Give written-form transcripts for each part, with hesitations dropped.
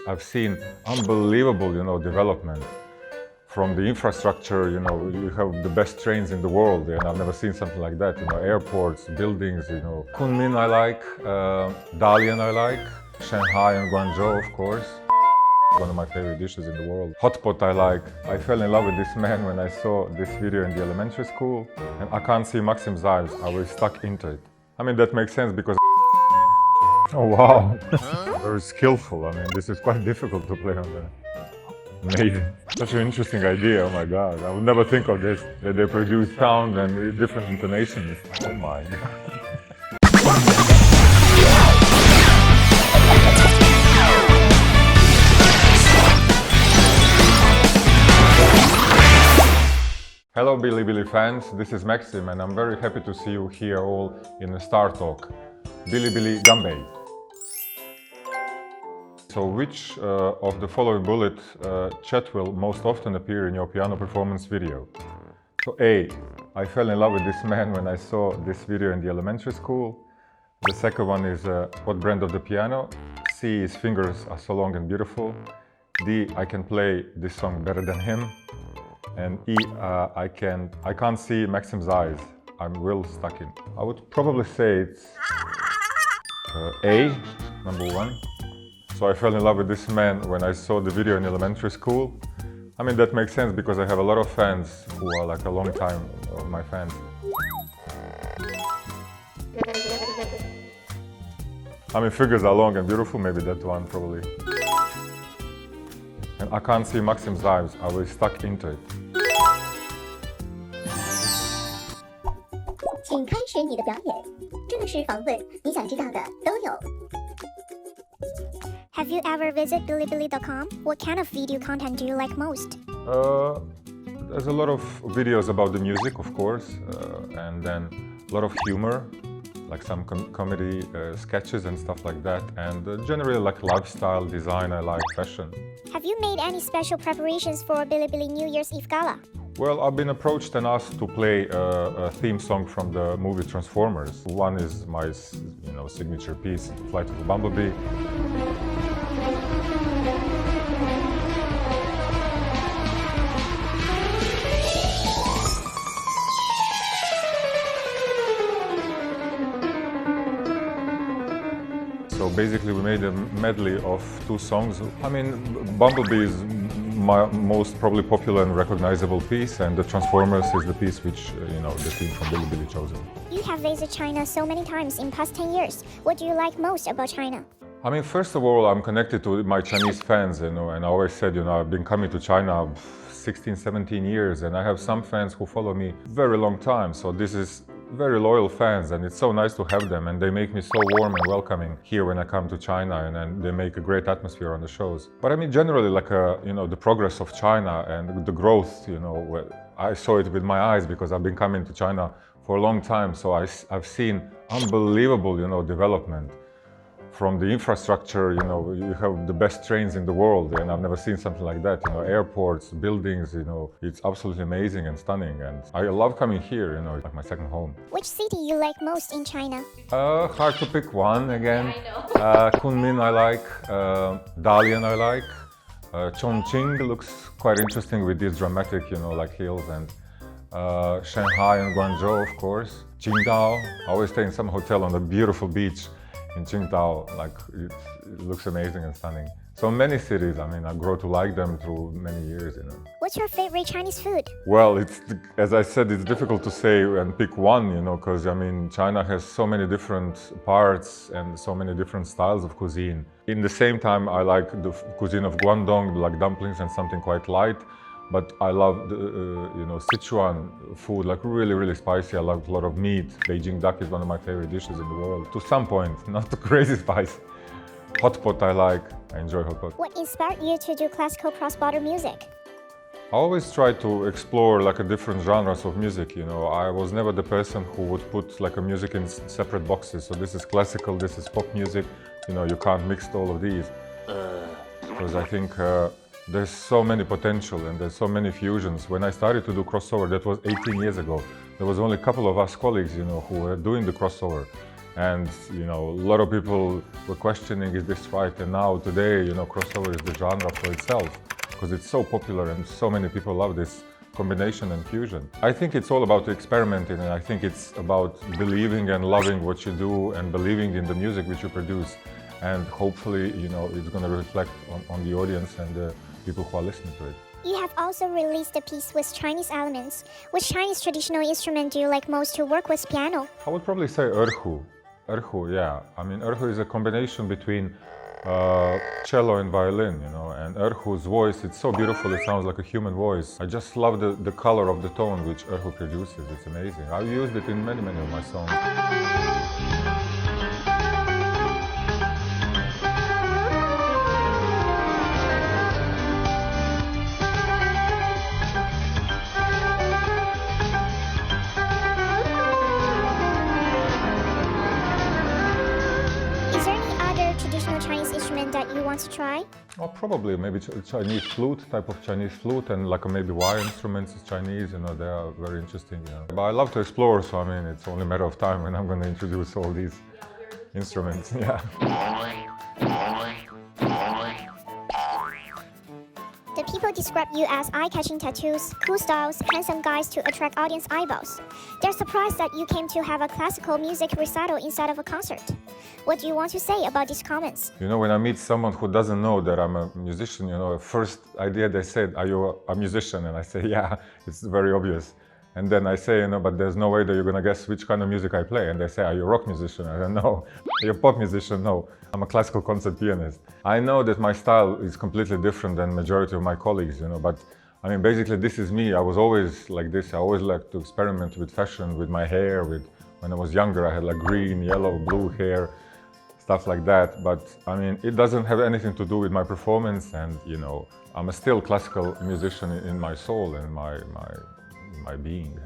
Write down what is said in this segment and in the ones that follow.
I've seen unbelievable, development from the infrastructure. You have the best trains in the world, and I've never seen something like that. Airports, buildings. Kunming I like, Dalian I like, Shanghai and Guangzhou, of course. One of my favorite dishes in the world. Hot pot I like. I fell in love with this man when I saw this video in the elementary school, and I can't see Maxim's eyes. I was stuck into it. I mean, that makes sense because. Oh wow, very skillful. I mean, this is quite difficult to play on that. Amazing. Such an interesting idea, oh my god. I would never think of this, that they produce sound and different intonations. Oh my god. Hello bilibili fans, this is Maxim and I'm very happy to see you here all in the Star Talk. Bilibili Gambei. So which of the following bullet chat will most often appear in your piano performance video? So A, I fell in love with this man when I saw this video in the elementary school. The second one is what brand of the piano? C, his fingers are so long and beautiful. D, I can play this song better than him. And E, I can't see Maxim's eyes. I'm real stuck in. I would probably say it's A, number one. So I fell in love with this man when I saw the video in elementary school. I mean, that makes sense because I have a lot of fans who are like a long time of my fans. I mean, figures are long and beautiful, maybe that one probably. And I can't see Maxim's eyes. I was stuck into it. 请开始你的表演，正式访问，你想知道的都有。Have you ever visited bilibili.com? What kind of video content do you like most? There's a lot of videos about the music, of course, and then a lot of humor, like some comedy sketches and stuff like that, and generally like lifestyle, design, I like fashion. Have you made any special preparations for Bilibili New Year's Eve Gala? Well, I've been approached and asked to play a theme song from the movie Transformers. One is my, signature piece, Flight of the Bumblebee. So basically we made a medley of two songs. I mean, Bumblebee is my most probably popular and recognizable piece, and the Transformers is the piece which, the team from Bilibili chosen. You have visited China so many times in past 10 years. What do you like most about China? I mean, first of all, I'm connected to my Chinese fans, and I always said, I've been coming to China 16, 17 years, and I have some fans who follow me very long time, so this is very loyal fans, and it's so nice to have them, and they make me so warm and welcoming here when I come to China, and they make a great atmosphere on the shows. But I mean, generally, like, the progress of China and the growth, I saw it with my eyes because I've been coming to China for a long time, so I've seen unbelievable, development. From the infrastructure, you have the best trains in the world, and I've never seen something like that. Airports, buildings, it's absolutely amazing and stunning, and I love coming here, it's like my second home. Which city you like most in China? Hard to pick one again. Kunming I like, Dalian I like. Chongqing looks quite interesting with these dramatic, like hills, and Shanghai and Guangzhou, of course. Qingdao, I always stay in some hotel on a beautiful beach in Qingdao, like it looks amazing and stunning. So many cities, I mean, I grow to like them through many years, What's your favorite Chinese food? Well, as I said, it's difficult to say and pick one, because I mean, China has so many different parts and so many different styles of cuisine. In the same time, I like the cuisine of Guangdong, like dumplings and something quite light. But I love the, Sichuan food, like really, really spicy. I love a lot of meat. Beijing duck is one of my favorite dishes in the world. To some point, not too crazy spicy. Hot pot I like. I enjoy hot pot. What inspired you to do classical cross-border music? I always try to explore like a different genres of music. I was never the person who would put like a music in separate boxes. So this is classical, this is pop music. You can't mix all of these. Because I think there's so many potential and there's so many fusions. When I started to do crossover, that was 18 years ago. There was only a couple of us colleagues, who were doing the crossover. And a lot of people were questioning, is this right? And now today, crossover is the genre for itself because it's so popular and so many people love this combination and fusion. I think it's all about experimenting, and I think it's about believing and loving what you do and believing in the music which you produce. And hopefully, it's going to reflect on the audience and the people who are listening to it. You have also released a piece with Chinese elements. Which Chinese traditional instrument do you like most to work with piano? I would probably say erhu. Erhu, yeah. I mean, erhu is a combination between cello and violin, and erhu's voice, it's so beautiful, it sounds like a human voice. I just love the color of the tone which erhu produces, it's amazing. I've used it in many of my songs. That you want to try? Well, probably maybe Chinese flute, type of Chinese flute, and like maybe wire instruments, Chinese, they are very interesting. But I love to explore, so I mean, it's only a matter of time when I'm going to introduce all these instruments. Yeah. The people describe you as eye-catching tattoos, cool styles, handsome guys to attract audience eyeballs. They're surprised that you came to have a classical music recital inside of a concert. What do you want to say about these comments? When I meet someone who doesn't know that I'm a musician, first idea they said, "Are you a musician?" And I say, "Yeah," it's very obvious. And then I say, "But there's no way that you're gonna guess which kind of music I play." And they say, "Are you a rock musician?" I don't know. "Are you a pop musician?" No, I'm a classical concert pianist. I know that my style is completely different than majority of my colleagues, but I mean, basically this is me. I was always like this. I always liked to experiment with fashion, with my hair, when I was younger, I had like green, yellow, blue hair, stuff like that. But I mean, it doesn't have anything to do with my performance, and I'm a still classical musician in my soul and my being.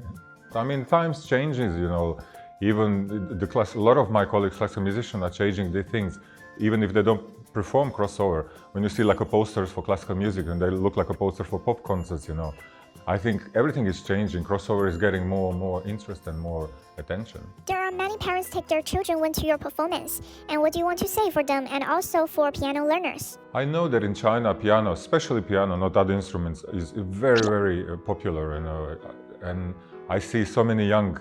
I mean, times changes, even a lot of my colleagues, classical musicians, are changing their things, even if they don't perform crossover. When you see like a posters for classical music and they look like a poster for pop concerts, I think everything is changing. Crossover is getting more and more interest and more attention. There are many parents take their children to your performance. And what do you want to say for them and also for piano learners? I know that in China, piano, especially piano, not other instruments, is very popular. And I see so many young,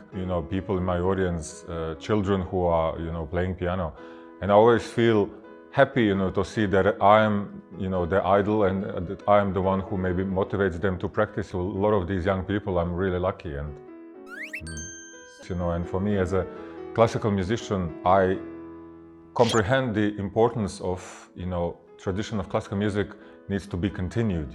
people in my audience, children who are, playing piano. And I always feel happy, to see that I am, their idol, and that I am the one who maybe motivates them to practice. A lot of these young people, I'm really lucky. And, and for me as a classical musician, I comprehend the importance of, tradition of classical music needs to be continued,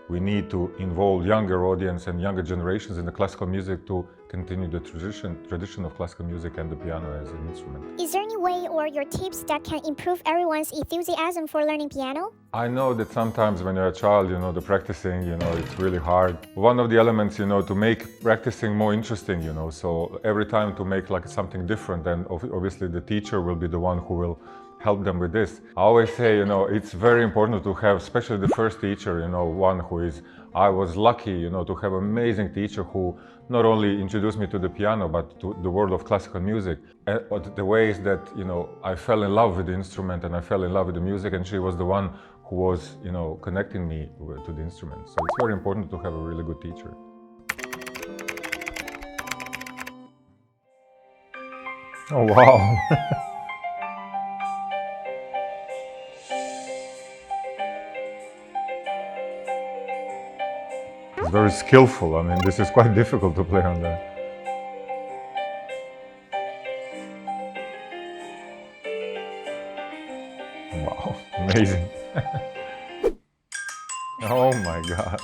We need to involve younger audience and younger generations in the classical music to continue the tradition of classical music and the piano as an instrument. Is there any way or your tips that can improve everyone's enthusiasm for learning piano? I know that sometimes when you're a child, the practicing, it's really hard. One of the elements, to make practicing more interesting, so every time to make like something different, and obviously the teacher will be the one who will help them with this. I always say, it's very important to have, especially the first teacher, one who is, I was lucky, to have an amazing teacher who not only introduced me to the piano, but to the world of classical music. But the ways that, I fell in love with the instrument and I fell in love with the music, and she was the one who was, connecting me to the instrument. So it's very important to have a really good teacher. Oh, wow. It's very skillful. I mean, this is quite difficult to play on that. Wow, amazing. Oh my God.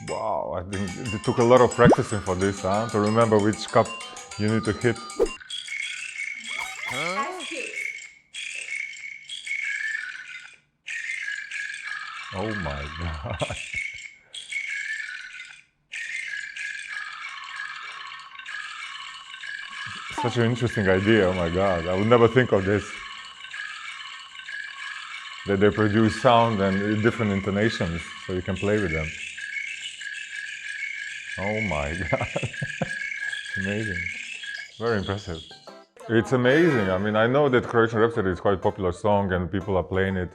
Wow, I think it took a lot of practicing for this, to remember which cup you need to hit. Oh my God. Such an interesting idea, oh my God. I would never think of this. that they produce sound and different intonations, so you can play with them. Oh my God, it's amazing, very impressive. It's amazing. I mean, I know that Croatian Rhapsody is quite a popular song and people are playing it,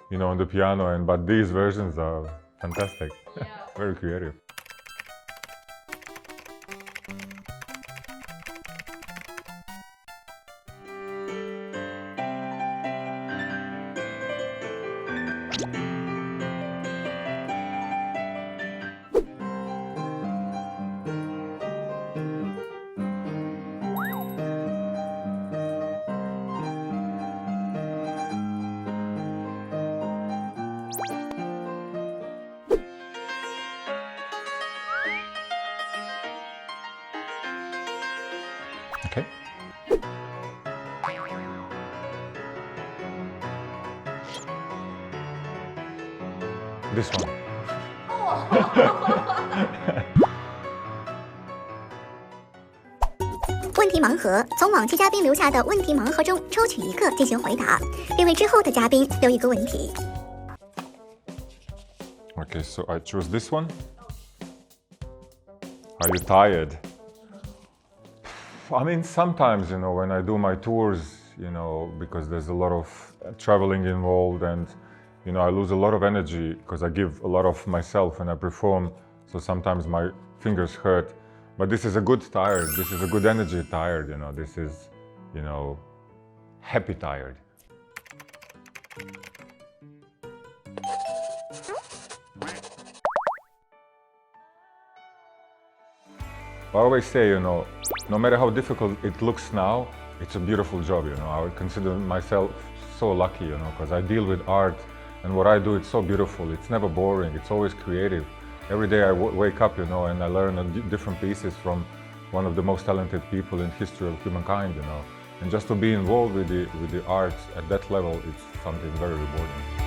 you know, on the piano, but these versions are fantastic, very creative. Okay. This one. 问题盲盒，从往期嘉宾留下的问题盲盒中抽取一个进行回答，并为之后的嘉宾留一个问题。 Okay, so I choose this one. Are you tired? I mean, sometimes, you know, when I do my tours, you know, because there's a lot of traveling involved and, you know, I lose a lot of energy because I give a lot of myself when I perform. So sometimes my fingers hurt. But this is a good tired. This is a good energy tired, you know. This is, you know, happy tired. I always say, you know, no matter how difficult it looks now, it's a beautiful job, you know. I would consider myself so lucky, you know, because I deal with art and what I do, it's so beautiful. It's never boring. It's always creative. Every day I wake up, you know, and I learn different pieces from one of the most talented people in history of humankind, you know. And just to be involved with the arts at that level, it's something very rewarding.